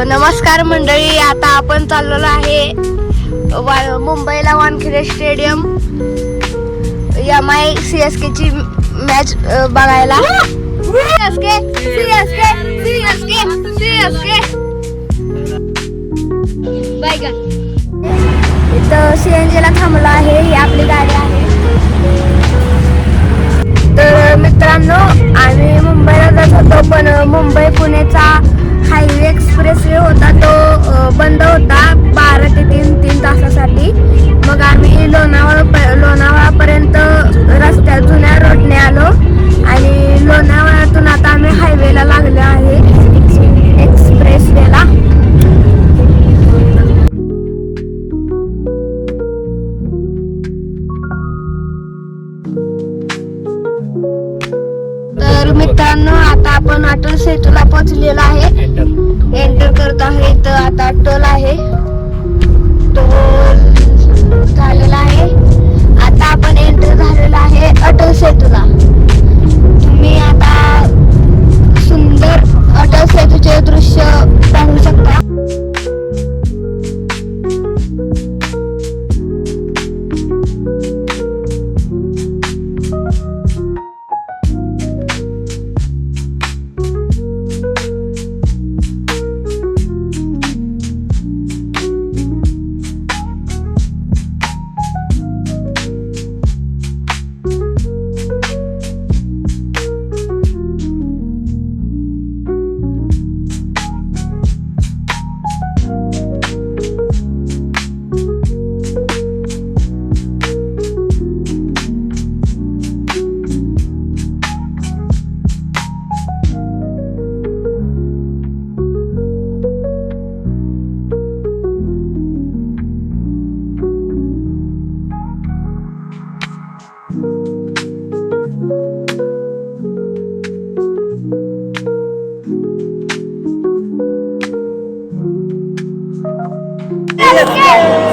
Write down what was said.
नमस्कार मंडळी, आता आपण चाललेलो आहे मुंबईला वानखेडे स्टेडियम MI-CSK ची मॅच बघायला. इथं CNG ला थांबला आहे. ही आपली गाडी आहे. तर मित्रांनो, आम्ही मुंबईला जात होतो, पण मुंबई पुणेचा हायवे एक्सप्रेसवे होता तो बंद होता 12 ते 3 तासासाठी. मग आम्ही लोणावळापर्यंत रस्त्या जुन्या रोडने आलो आणि लोणावळ्यातून आता आम्ही हायवेला लागलो आहे, एक्सप्रेसवेला. तर मित्रांनो, आता आपण अटल सेतूला पोहोचलेलो आहे. एंटर करत आहे. तर आता टोल आहे, टोल झालेला आहे. आता आपण एंटर झालेला आहे अटल सेतूला. तुम्ही आता सुंदर अटल सेतूचे दृश्य पाहू शकता. Let's go!